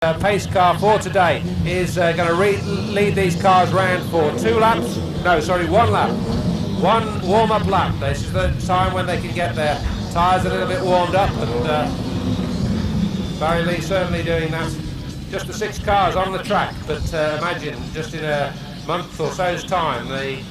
Pace car for today is going to lead these cars round for 1 lap. One warm-up lap. This is the time when they can get their tyres a little bit warmed up, and Barry Lee certainly doing that. Just the 6 cars on the track, but imagine just in a month or so's time, the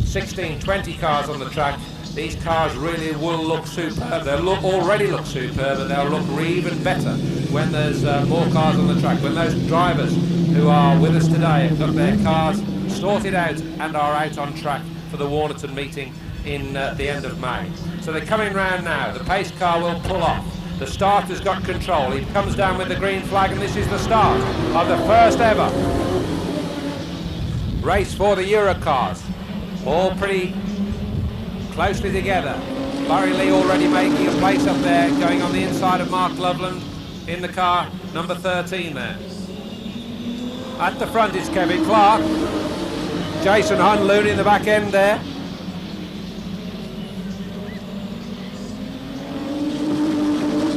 16, 20 cars on the track. These cars really will look superb. They'll already look superb, but they'll look even better when there's more cars on the track. When those drivers who are with us today have got their cars sorted out and are out on track for the Warnerton meeting in the end of May. So they're coming round now. The pace car will pull off. The starter's got control. He comes down with the green flag, and this is the start of the first ever race for the Eurocars. All pretty closely together. Barry Lee already making a place up there, going on the inside of Mark Loveland in the car number 13 there. At the front is Kevin Clark. Jason Hunloon in the back end there.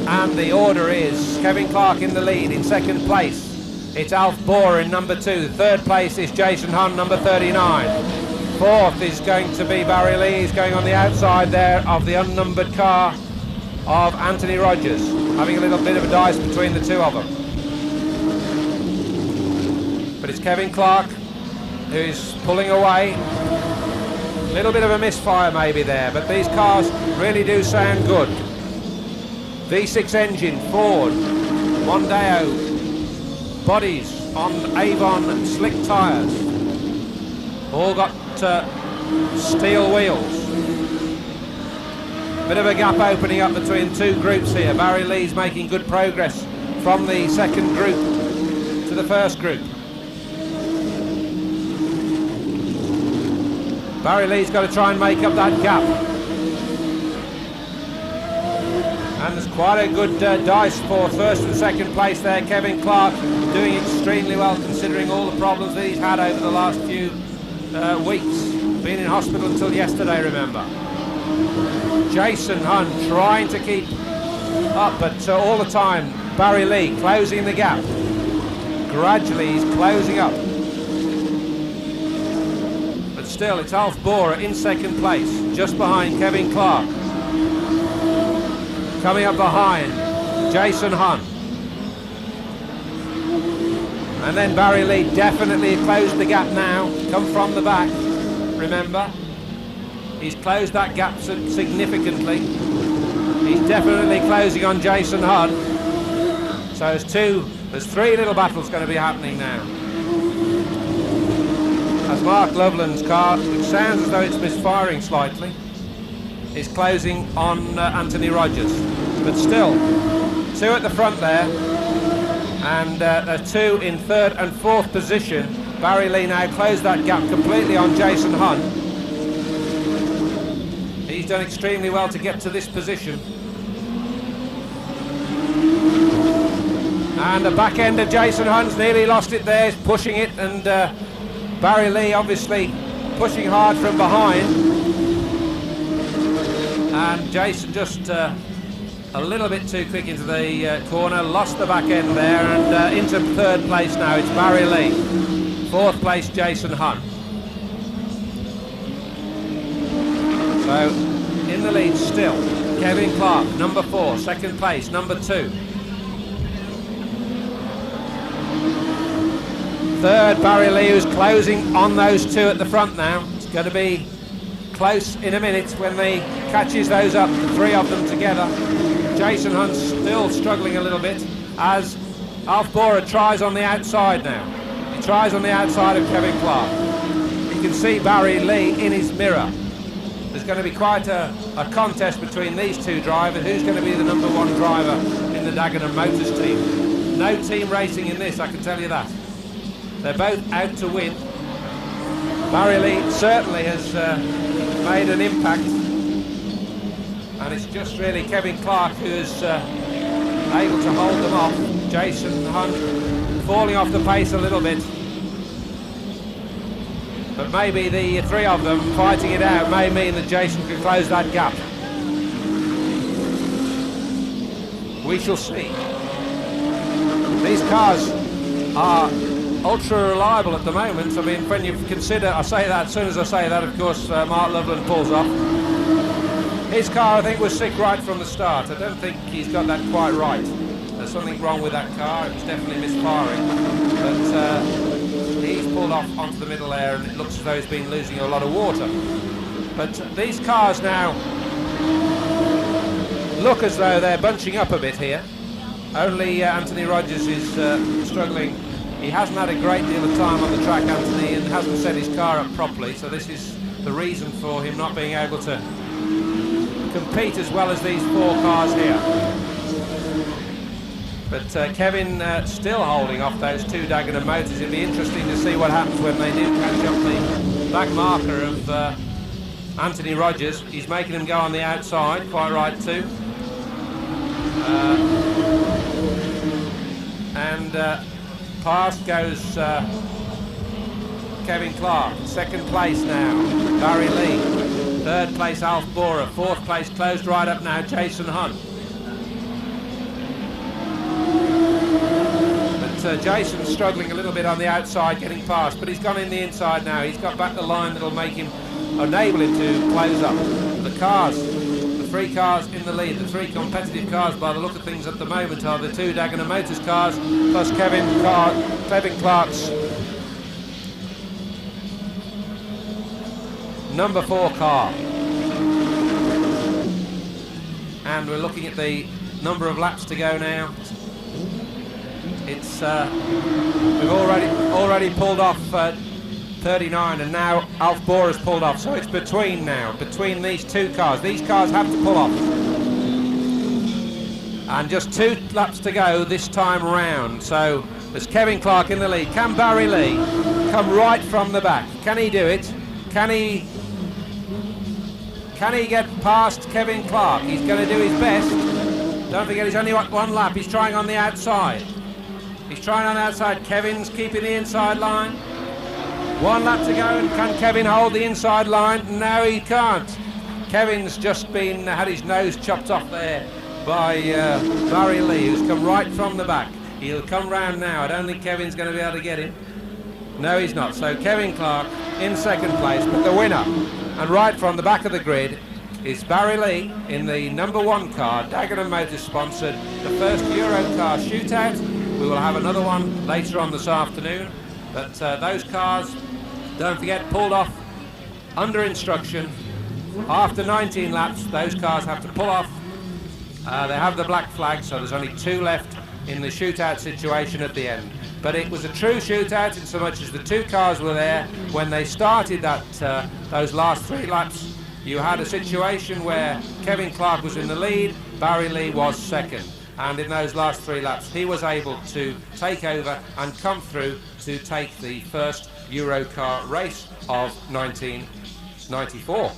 And the order is Kevin Clark in the lead. In second place, it's Alf Bohr in number 2. Third place is Jason Hun, number 39. Fourth is going to be Barry Lee. He's going on the outside there of the unnumbered car of Anthony Rogers, having a little bit of a dice between the two of them. But it's Kevin Clark who's pulling away. A little bit of a misfire maybe there, but these cars really do sound good. V6 engine, Ford, Mondeo bodies on Avon slick tyres. All got steel wheels. Bit of a gap opening up between two groups here. Barry Lee's making good progress from the second group to the first group. Barry Lee's got to try and make up that gap. And there's quite a good dice for first and second place there. Kevin Clark doing extremely well considering all the problems that he's had over the last few weeks. Been in hospital until yesterday, remember. Jason Hun trying to keep up, but all the time Barry Lee closing the gap. Gradually he's closing up. But still it's Alf Bohr in second place, just behind Kevin Clark. Coming up behind Jason Hun. And then Barry Lee definitely closed the gap now. Come from the back, remember. He's closed that gap significantly. He's definitely closing on Jason Hun. So there's 3 little battles going to be happening now. As Mark Loveland's car, which sounds as though it's misfiring slightly, is closing on Anthony Rogers. But still, 2 at the front there. And there's 2 in third and fourth position. Barry Lee now closed that gap completely on Jason Hun. He's done extremely well to get to this position. And the back end of Jason Hun's nearly lost it there. He's pushing it, and Barry Lee obviously pushing hard from behind. And Jason just a little bit too quick into the corner, lost the back end there, and into third place now it's Barry Lee. Fourth place Jason Hun. So in the lead still Kevin Clark, number 4, second place, number 2. Third Barry Lee, who's closing on those 2 at the front now. It's going to be close in a minute when they catches those up, the 3 of them together. Jason Hunt's still struggling a little bit as Alf Bohr tries on the outside now. He tries on the outside of Kevin Clark. You can see Barry Lee in his mirror. There's going to be quite a contest between these 2 drivers. Who's going to be the number 1 driver in the Dagenham Motors team? No team racing in this, I can tell you that. They're both out to win. Barry Lee certainly has made an impact. And it's just really Kevin Clark who's able to hold them off. Jason Hunt falling off the pace a little bit. But maybe the 3 of them fighting it out may mean that Jason can close that gap. We shall see. cars are ultra reliable at the moment. I mean, when you consider, I say that, as soon as I say that, of course, Mark Loveland pulls off. His car, I think, was sick right from the start. I don't think he's got that quite right. There's something wrong with that car. It was definitely misfiring. But he's pulled off onto the middle there, and it looks as though he's been losing a lot of water. But these cars now look as though they're bunching up a bit here. Only Anthony Rogers is struggling. He hasn't had a great deal of time on the track, Anthony, and hasn't set his car up properly, so this is the reason for him not being able to compete as well as these 4 cars here. But Kevin still holding off those 2 Dagenham motors. It'll be interesting to see what happens when they do catch up the back marker of Anthony Rogers. He's making him go on the outside, quite right too. Past goes Kevin Clark. 2nd place now, Barry Lee. 3rd place, Alf Borer. 4th place, closed right up now, Jason Hunt. But Jason's struggling a little bit on the outside, getting past, but he's gone in the inside now. He's got back the line that'll make him, enable him to close up. The cars, the 3 cars in the lead, the 3 competitive cars by the look of things at the moment are the 2 Dagenham Motors cars, plus Kevin Clark's number 4 car. And we're looking at the number of laps to go now. It's we've already pulled off 39, and now Alf Borer's pulled off, so it's between these 2 cars. These cars have to pull off, and just 2 laps to go this time round. So there's Kevin Clark in the lead. Can Barry Lee come right from the back? Can he do it? Can he get past Kevin Clark? He's going to do his best. Don't forget, he's only 1 lap. He's trying on the outside. He's trying on the outside. Kevin's keeping the inside line. 1 lap to go, and can Kevin hold the inside line? No, he can't. Kevin's just had his nose chopped off there by Barry Lee, who's come right from the back. He'll come round now. I don't think Kevin's going to be able to get him. No, he's not. So Kevin Clark in 2nd place, but the winner, and right from the back of the grid, is Barry Lee in the number 1 car, Dagenham Motors sponsored, the first Eurocar shootout. We will have another one later on this afternoon, but those cars, don't forget, pulled off under instruction. After 19 laps, those cars have to pull off. They have the black flag, so there's only 2 left in the shootout situation at the end. But it was a true shootout in so much as the 2 cars were there when they started those last 3 laps. You had a situation where Kevin Clark was in the lead, Barry Lee was 2nd. And in those last 3 laps, he was able to take over and come through to take the first Eurocar race of 1994.